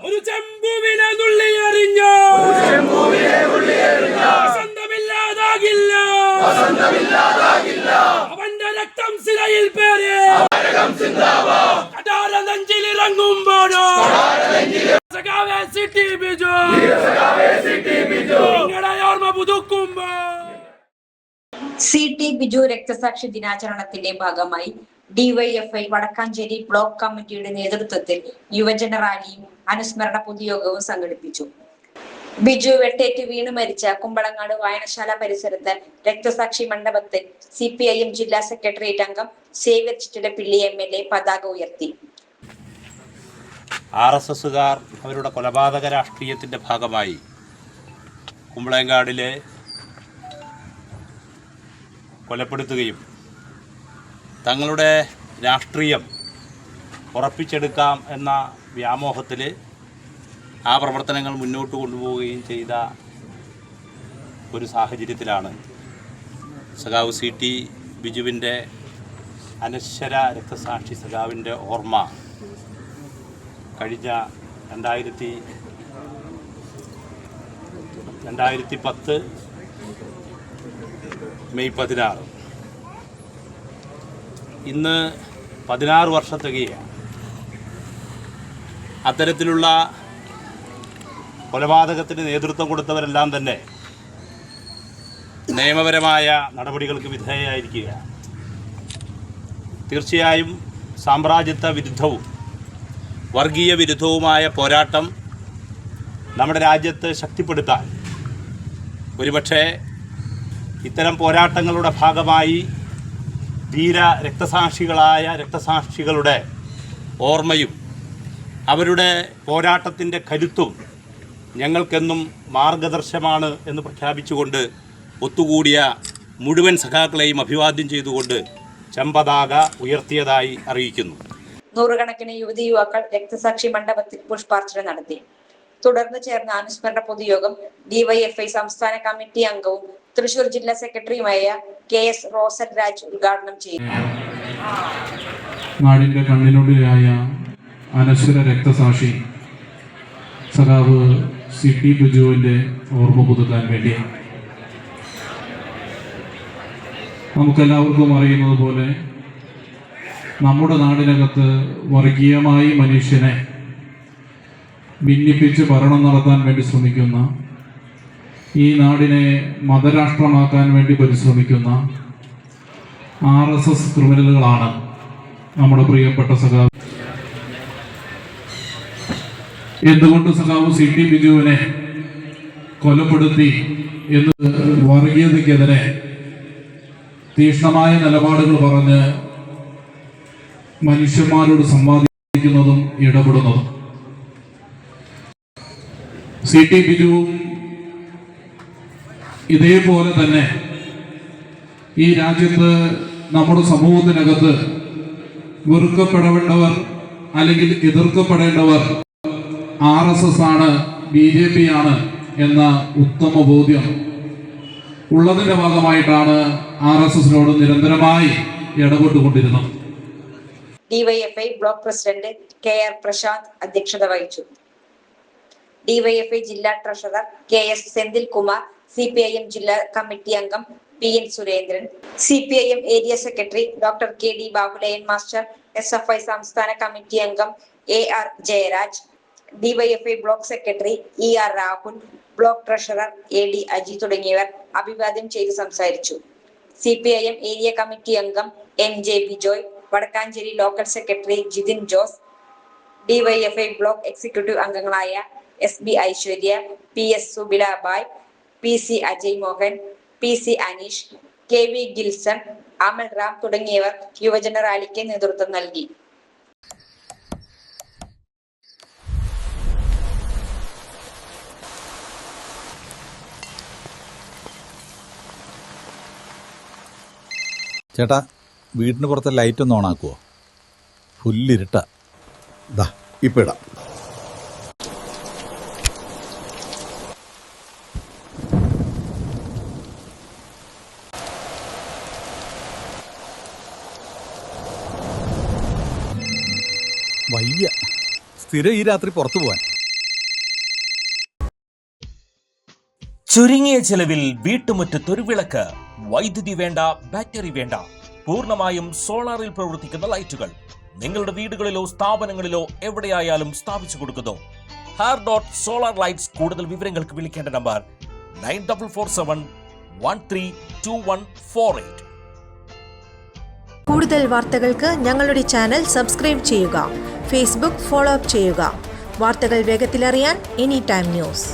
ഒരു ചെമ്പൂവിനെ നുള്ളിയെറിഞ്ഞോ വസന്തമില്ലാതാകില്ല അവന്റെ രക്തം സിരയിൽ പേര് കടാര നെഞ്ചിലിറങ്ങുമ്പോഴോ സഖാവേ സിറ്റി ബിജു നിങ്ങളുടെ ഓർമ്മ പുതുക്കുമ്പോ സിടി ബിജു രക്തസാക്ഷി ദിനാചരണത്തിന്റെ ഭാഗമായി ഡിവൈഎഫ്ഐ വടക്കാഞ്ചേരി ബ്ലോക്ക് കമ്മിറ്റിയുടെ നേതൃത്വത്തിൽ യുവജന റാലിയും അനുസ്മരണ പൊതുയോഗവും സംഘടിപ്പിച്ചു. ബിജു വെട്ടേറ്റ് വീണു മരിച്ച കുമ്പളങ്ങാട് വായനശാല പരിസരത്ത് രക്തസാക്ഷി മണ്ഡപത്തിൽ CPIM ജില്ലാ സെക്രട്ടേറിയറ്റ് അംഗം സേവ്യർ ചിറ്റിലപ്പിള്ളി MLA പതാക ഉയർത്തി. RSSകാർ അവരുടെ കൊലപാതക രാഷ്ട്രീയത്തിന്റെ ഭാഗമായി കുമ്പളങ്ങാടിലെ കൊലപ്പെടുത്തുകയും തങ്ങളുടെ രാഷ്ട്രീയം ഉറപ്പിച്ചെടുക്കാം എന്ന വ്യാമോഹത്തിൽ ആ പ്രവർത്തനങ്ങൾ മുന്നോട്ട് കൊണ്ടുപോവുകയും ചെയ്ത ഒരു സാഹചര്യത്തിലാണ് സഖാവ് CT ബിജുവിൻ്റെ അനശ്വര രക്തസാക്ഷി സഖാവിൻ്റെ ഓർമ്മ കഴിഞ്ഞ 2010 മെയ് 16 ഇന്ന് 16 വർഷത്തികയാണ്. അത്തരത്തിലുള്ള കൊലപാതകത്തിന് നേതൃത്വം കൊടുത്തവരെല്ലാം തന്നെ നിയമപരമായ നടപടികൾക്ക് വിധേയരായിരിക്കുകയാണ്. തീർച്ചയായും സാമ്രാജ്യത്വ വിരുദ്ധവും വർഗീയ വിരുദ്ധവുമായ പോരാട്ടം നമ്മുടെ രാജ്യത്ത് ശക്തിപ്പെടുത്താൻ ഒരുപക്ഷെ ഇത്തരം പോരാട്ടങ്ങളുടെ ഭാഗമായി ധീര രക്തസാക്ഷികളുടെ ഓർമ്മയും അവരുടെ പോരാട്ടത്തിൻ്റെ കരുത്തും ഞങ്ങൾക്കെന്നും മാർഗദർശനമാണ് എന്ന് പ്രഖ്യാപിച്ചുകൊണ്ട് ഒത്തുകൂടിയ മുഴുവൻ സഖാക്കളെയും അഭിവാദ്യം ചെയ്തുകൊണ്ട് ചെമ്പതാക ഉയർത്തിയതായി അറിയിക്കുന്നു. നൂറുകണക്കിന് യുവതി യുവാക്കൾ രക്തസാക്ഷി മണ്ഡപത്തിൽ പുഷ്പാർച്ചന നടത്തി. തുടർന്ന് ചേർന്ന അനുസ്മരണ പൊതുയോഗം ഡിവൈഎഫ്ഐ സംസ്ഥാന കമ്മിറ്റി അംഗവും തൃശൂർ ജില്ലാ സെക്രട്ടറിയുമായ KS റോസൽ രാജ് ഉദ്ഘാടനം ചെയ്തു. നാടിന്റെ കണ്ണിനുള്ളിലായ അനശ്വര രക്തസാക്ഷി സഖാവ് CT ബിജുവിന്റെ ഓർമ്മ പുതുക്കാൻ വേണ്ടി നമുക്കെല്ലാവർക്കും അറിയുന്നത് പോലെ നമ്മുടെ നാടിനകത്ത് വർഗീയമായി മനുഷ്യനെ ഭിന്നിപ്പിച്ച് ഭരണം നടത്താൻ വേണ്ടി ശ്രമിക്കുന്ന, ഈ നാടിനെ മതരാഷ്ട്രമാക്കാൻ വേണ്ടി പരിശ്രമിക്കുന്ന RSS ക്രിമിനലുകളാണ് നമ്മുടെ പ്രിയപ്പെട്ട സഖാവ്. എന്തുകൊണ്ട് സഖാവ് CT ബിജുവിനെ കൊലപ്പെടുത്തി എന്ന് വർഗീയതയ്ക്കെതിരെ തീക്ഷ്ണമായ നിലപാടുകൾ പറഞ്ഞ് മനുഷ്യന്മാരോട് സംവാദിക്കുന്നതും ഇടപെടുന്നതും CT ബിജുവും ഇതേപോലെ തന്നെ ഈ രാജ്യത്ത് നമ്മുടെ സമൂഹത്തിനകത്ത് വെറുക്കപ്പെടേണ്ടവർ അല്ലെങ്കിൽ എതിർക്കപ്പെടേണ്ടവർ RSS ആണ്, BJP ആണ് എന്ന ഉത്തമ ബോധ്യം ഉള്ളതിന്റെ ഭാഗമായിട്ടാണ് RSSനോട് നിരന്തരമായി ഇടപെട്ടുകൊണ്ടിരുന്നത്. DYFI block president KR Prashanth അധ്യക്ഷത വഹിച്ചു. ഡിവൈഎഫ്ഐ ജില്ലാ treasurer KS Senthil Kumar, CPIM ജില്ലാ കമ്മിറ്റി അംഗം PN Surendran, CPIM area secretary doctor KD Babulayan master, SFI സംസ്ഥാന കമ്മിറ്റി അംഗം AR Jayaraj, DYFI block secretary ER Rahul, block treasurer AD Aji തുടങ്ങിയവർ അഭിവാദ്യം ചെയ്ത് സംസാരിച്ചു. CPIM ഏരിയ കമ്മിറ്റി അംഗം MJ Bijoy, Vadakkanchery local secretary Jithin Jose, DYFI block executive അംഗങ്ങളായ SB Aishwarya, PS Subila bye, PC Ajay Mohan, PC Aneesh, KV Gilson, Amal Ram തുടങ്ങിയവർ യുവജന റാലിക്ക് നേതൃത്വം നൽകി. ചേട്ടാ, വീടിന് പുറത്തെ ലൈറ്റ് ഒന്ന് ഓണാക്കുവോ? ഫുള്ളിരുട്ടാ. ദാ ഇപ്പം ഇടാം. വയ്യ, സ്ഥിരം ഈ രാത്രി പുറത്തു പോവാൻ. ചുരുങ്ങിയ ചെലവിൽ വീട്ടുമുറ്റത്തൊരു വിളക്ക്. വൈദ്യുതി വേണ്ട, ബാറ്ററി വേണ്ട, പൂർണ്ണമായും സോളാറിൽ പ്രവർത്തിക്കുന്ന ലൈറ്റുകൾ നിങ്ങളുടെ വീടുകളിലോ സ്ഥാപനങ്ങളിലോ എവിടെയായാലും സ്ഥാപിച്ചു കൊടുക്കുന്നു. Solar lights. കൂടുതൽ വിവരങ്ങൾക്ക് വിളിക്കേണ്ട നമ്പർ 9447132148. കൂടുതൽ വാർത്തകൾക്ക് ഞങ്ങളുടെ ചാനൽ സബ്സ്ക്രൈബ് ചെയ്യുക. ഫേസ്ബുക്ക് ഫോളോ അപ്പ് ചെയ്യുക. വാർത്തകൾ വേഗത്തിലറിയാൻ എനി ടൈം ന്യൂസ്.